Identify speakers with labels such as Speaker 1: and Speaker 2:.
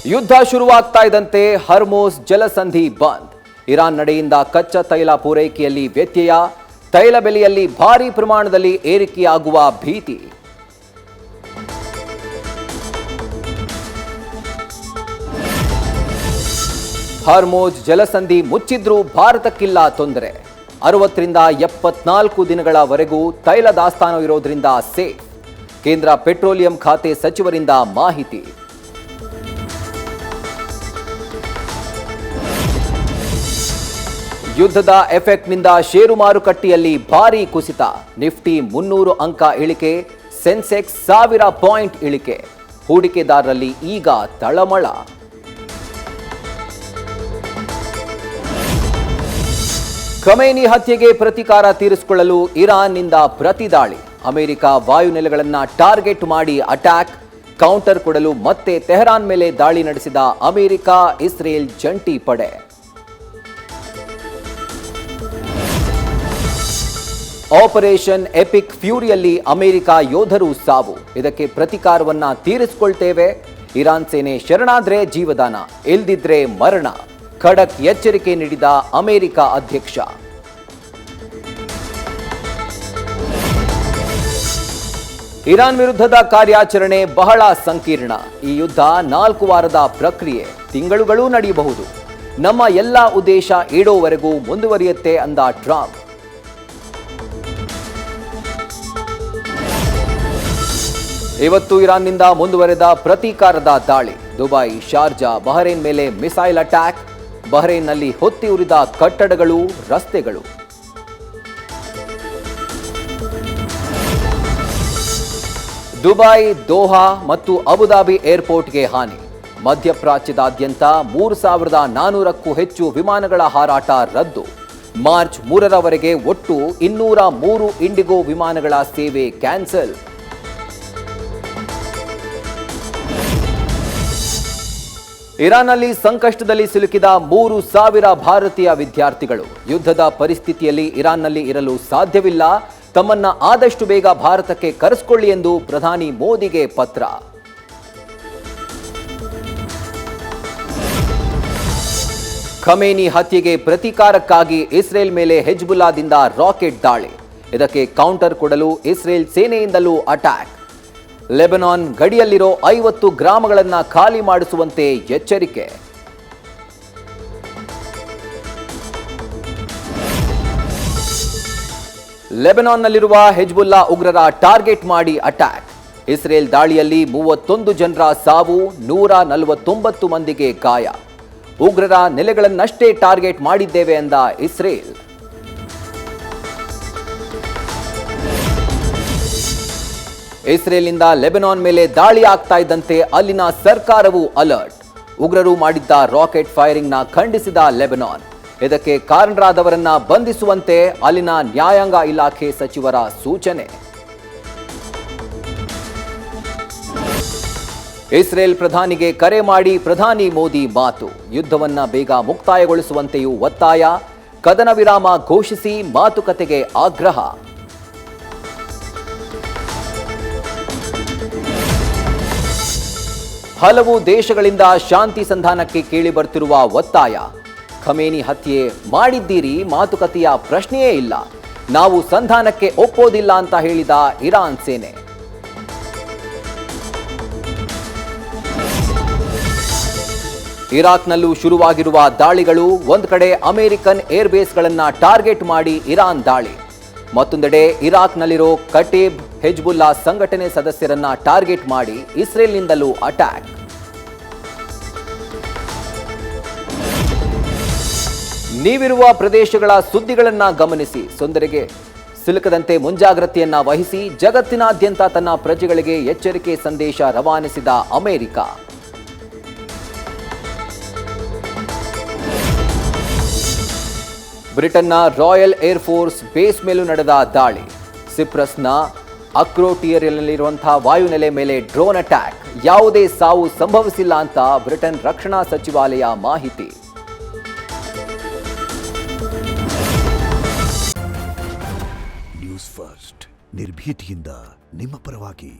Speaker 1: ಯುದ್ಧ ಶುರುವಾಗ್ತಾ ಇದ್ದಂತೆ ಹರ್ಮೋಸ್ ಜಲಸಂಧಿ ಬಂದ್. ಇರಾನ್ ನಡೆಯಿಂದ ಕಚ್ಚಾ ತೈಲ ಪೂರೈಕೆಯಲ್ಲಿ ವ್ಯತ್ಯಯ, ತೈಲ ಬೆಲೆಯಲ್ಲಿ ಭಾರೀ ಪ್ರಮಾಣದಲ್ಲಿ ಏರಿಕೆಯಾಗುವ ಭೀತಿ. ಹರ್ಮೋಸ್ ಜಲಸಂಧಿ ಮುಚ್ಚಿದ್ರೂ ಭಾರತಕ್ಕಿಲ್ಲ ತೊಂದರೆ. 60ರಿಂದ 74 ದಿನಗಳವರೆಗೂ ತೈಲ ದಾಸ್ತಾನು ಇರೋದ್ರಿಂದ ಸೇಫ್. ಕೇಂದ್ರ ಪೆಟ್ರೋಲಿಯಂ ಖಾತೆ ಸಚಿವರಿಂದ ಮಾಹಿತಿ. ಯುದ್ಧದ ಎಫೆಕ್ಟ್ನಿಂದ ಷೇರು ಮಾರುಕಟ್ಟೆಯಲ್ಲಿ ಭಾರೀ ಕುಸಿತ. ನಿಫ್ಟಿ 300 ಅಂಕ ಇಳಿಕೆ, ಸೆನ್ಸೆಕ್ಸ್ 1000 ಪಾಯಿಂಟ್ ಇಳಿಕೆ. ಹೂಡಿಕೆದಾರರಲ್ಲಿ ಈಗ ತಳಮಳ. ಖಮೇನಿ ಹತ್ಯೆಗೆ ಪ್ರತೀಕಾರ ತೀರಿಸಿಕೊಳ್ಳಲು ಇರಾನ್ನಿಂದ ಪ್ರತಿದಾಳಿ. ಅಮೆರಿಕ ವಾಯುನೆಲೆಗಳನ್ನು ಟಾರ್ಗೆಟ್ ಮಾಡಿ ಅಟ್ಯಾಕ್. ಕೌಂಟರ್ ಕೊಡಲು ಮತ್ತೆ ತೆಹರಾನ್ ಮೇಲೆ ದಾಳಿ ನಡೆಸಿದ ಅಮೆರಿಕ ಇಸ್ರೇಲ್ ಜಂಟಿ ಪಡೆ. ಆಪರೇಷನ್ ಎಪಿಕ್ ಫ್ಯೂರಿಯಲ್ಲಿ ಅಮೆರಿಕ ಯೋಧರು ಸಾವು. ಇದಕ್ಕೆ ಪ್ರತೀಕಾರವನ್ನ ತೀರಿಸಿಕೊಳ್ತೇವೆ. ಇರಾನ್ ಸೇನೆ ಶರಣಾದ್ರೆ ಜೀವದಾನ, ಇಲ್ದಿದ್ರೆ ಮರಣ. ಖಡಕ್ ಎಚ್ಚರಿಕೆ ನೀಡಿದ ಅಮೆರಿಕ ಅಧ್ಯಕ್ಷ. ಇರಾನ್ ವಿರುದ್ಧದ ಕಾರ್ಯಾಚರಣೆ ಬಹಳ ಸಂಕೀರ್ಣ. ಈ ಯುದ್ಧ 4 ವಾರದ ಪ್ರಕ್ರಿಯೆ, ತಿಂಗಳುಗಳೂ ನಡೆಯಬಹುದು. ನಮ್ಮ ಎಲ್ಲ ಉದ್ದೇಶ ಈಡೋವರೆಗೂ ಮುಂದುವರಿಯುತ್ತೆ ಅಂದ ಟ್ರಂಪ್. ಇವತ್ತು ಇರಾನ್ನಿಂದ ಮುಂದುವರೆದ ಪ್ರತೀಕಾರದ ದಾಳಿ. ದುಬೈ, ಶಾರ್ಜಾ, ಬಹರೇನ್ ಮೇಲೆ ಮಿಸೈಲ್ ಅಟ್ಯಾಕ್. ಬಹರೇನ್ನಲ್ಲಿ ಹೊತ್ತಿ ಉರಿದ ಕಟ್ಟಡಗಳು, ರಸ್ತೆಗಳು. ದುಬೈ, ದೋಹಾ ಮತ್ತು ಅಬುದಾಬಿ ಏರ್ಪೋರ್ಟ್ಗೆ ಹಾನಿ. ಮಧ್ಯಪ್ರಾಚ್ಯದಾದ್ಯಂತ 3400ಕ್ಕೂ ಹೆಚ್ಚು ವಿಮಾನಗಳ ಹಾರಾಟ ರದ್ದು. ಮಾರ್ಚ್ 3ರವರೆಗೆ ಒಟ್ಟು 203 ಇಂಡಿಗೋ ವಿಮಾನಗಳ ಸೇವೆ ಕ್ಯಾನ್ಸಲ್. ಇರಾನ್ನಲ್ಲಿ ಸಂಕಷ್ಟದಲ್ಲಿ ಸಿಲುಕಿದ 3000 ಭಾರತೀಯ ವಿದ್ಯಾರ್ಥಿಗಳು. ಯುದ್ಧದ ಪರಿಸ್ಥಿತಿಯಲ್ಲಿ ಇರಾನ್ನಲ್ಲಿ ಇರಲು ಸಾಧ್ಯವಿಲ್ಲ. ತಮ್ಮನ್ನ ಆದಷ್ಟು ಬೇಗ ಭಾರತಕ್ಕೆ ಕರೆಸಿಕೊಳ್ಳಿ ಎಂದು ಪ್ರಧಾನಿ ಮೋದಿಗೆ ಪತ್ರ. ಖಮೇನಿ ಹತ್ಯೆಗೆ ಪ್ರತೀಕಾರಕ್ಕಾಗಿ ಇಸ್ರೇಲ್ ಮೇಲೆ ಹೆಜ್ಬುಲ್ಲಾದಿಂದ ರಾಕೆಟ್ ದಾಳಿ. ಇದಕ್ಕೆ ಕೌಂಟರ್ ಕೊಡಲು ಇಸ್ರೇಲ್ ಸೇನೆಯಿಂದಲೂ ಅಟ್ಯಾಕ್. ಲೆಬನಾನ್ ಗಡಿಯಲ್ಲಿರೋ 50 ಗ್ರಾಮಗಳನ್ನು ಖಾಲಿ ಮಾಡಿಸುವಂತೆ ಎಚ್ಚರಿಕೆ. ಲೆಬನಾನ್ನಲ್ಲಿರುವ ಹೆಜ್ಬುಲ್ಲಾ ಉಗ್ರರ ಟಾರ್ಗೆಟ್ ಮಾಡಿ ಅಟ್ಯಾಕ್. ಇಸ್ರೇಲ್ ದಾಳಿಯಲ್ಲಿ 31 ಜನರ ಸಾವು, 149 ಮಂದಿಗೆ ಗಾಯ. ಉಗ್ರರ ನೆಲೆಗಳನ್ನಷ್ಟೇ ಟಾರ್ಗೆಟ್ ಮಾಡಿದ್ದೇವೆ ಎಂದ ಇಸ್ರೇಲ್. ಇಸ್ರೇಲ್ನಿಂದ ಲೆಬನಾನ್ ಮೇಲೆ ದಾಳಿ ಆಗ್ತಾ ಇದ್ದಂತೆ ಅಲ್ಲಿನ ಸರ್ಕಾರವು ಅಲರ್ಟ್. ಉಗ್ರರು ಮಾಡಿದ್ದ ರಾಕೆಟ್ ಫೈರಿಂಗ್ನ ಖಂಡಿಸಿದ ಲೆಬನಾನ್. ಇದಕ್ಕೆ ಕಾರಣರಾದವರನ್ನ ಬಂಧಿಸುವಂತೆ ಅಲ್ಲಿನ ನ್ಯಾಯಾಂಗ ಇಲಾಖೆ ಸಚಿವರ ಸೂಚನೆ. ಇಸ್ರೇಲ್ ಪ್ರಧಾನಿಗೆ ಕರೆ ಮಾಡಿ ಪ್ರಧಾನಿ ಮೋದಿ ಮಾತು. ಯುದ್ಧವನ್ನ ಬೇಗ ಮುಕ್ತಾಯಗೊಳಿಸುವಂತೆಯೂ ಒತ್ತಾಯ. ಕದನ ವಿರಾಮ ಘೋಷಿಸಿ ಮಾತುಕತೆಗೆ ಆಗ್ರಹ. ಹಲವು ದೇಶಗಳಿಂದ ಶಾಂತಿ ಸಂಧಾನಕ್ಕೆ ಕೇಳಿ ಬರ್ತಿರುವ ಒತ್ತಾಯ. ಖಮೇನಿ ಹತ್ಯೆ ಮಾಡಿದ್ದೀರಿ, ಮಾತುಕತೆಯ ಪ್ರಶ್ನೆಯೇ ಇಲ್ಲ. ನಾವು ಸಂಧಾನಕ್ಕೆ ಒಪ್ಪೋದಿಲ್ಲ ಅಂತ ಹೇಳಿದ ಇರಾನ್ ಸೇನೆ. ಇರಾಕ್ನಲ್ಲೂ ಶುರುವಾಗಿರುವ ದಾಳಿಗಳು. ಒಂದು ಕಡೆ ಅಮೆರಿಕನ್ ಏರ್ಬೇಸ್ಗಳನ್ನ ಟಾರ್ಗೆಟ್ ಮಾಡಿ ಇರಾನ್ ದಾಳಿ. ಮತ್ತೊಂದೆಡೆ ಇರಾಕ್ನಲ್ಲಿರೋ ಕಟೇಬ್ ಹೆಜ್ಬುಲ್ಲಾ ಸಂಘಟನೆ ಸದಸ್ಯರನ್ನ ಟಾರ್ಗೆಟ್ ಮಾಡಿ ಇಸ್ರೇಲ್ನಿಂದಲೂ ಅಟ್ಯಾಕ್. ನೀವಿರುವ ಪ್ರದೇಶಗಳ ಸುದ್ದಿಗಳನ್ನ ಗಮನಿಸಿ, ತೊಂದರೆಗೆ ಸಿಲುಕದಂತೆ ಮುಂಜಾಗ್ರತೆಯನ್ನ ವಹಿಸಿ. ಜಗತ್ತಿನಾದ್ಯಂತ ತನ್ನ ಪ್ರಜೆಗಳಿಗೆ ಎಚ್ಚರಿಕೆ ಸಂದೇಶ ರವಾನಿಸಿದ ಅಮೆರಿಕ. ಬ್ರಿಟನ್ನ ರಾಯಲ್ ಏರ್ಫೋರ್ಸ್ ಬೇಸ್ ಮೇಲೂ ನಡೆದ ದಾಳಿ. ಸಿಪ್ರಸ್ನ ಅಕ್ರೋಟಿಯರ್ನಲ್ಲಿರುವಂತಹ ವಾಯುನೆಲೆ ಮೇಲೆ ಡ್ರೋನ್ ಅಟ್ಯಾಕ್. ಯಾವುದೇ ಸಾವು ಸಂಭವಿಸಿಲ್ಲ ಅಂತ ಬ್ರಿಟನ್ ರಕ್ಷಣಾ ಸಚಿವಾಲಯ ಮಾಹಿತಿ.
Speaker 2: ನ್ಯೂಸ್ ಫಸ್ಟ್, ನಿರ್ಭೀತಿಯಿಂದ ನಿಮ್ಮ ಪರವಾಗಿ.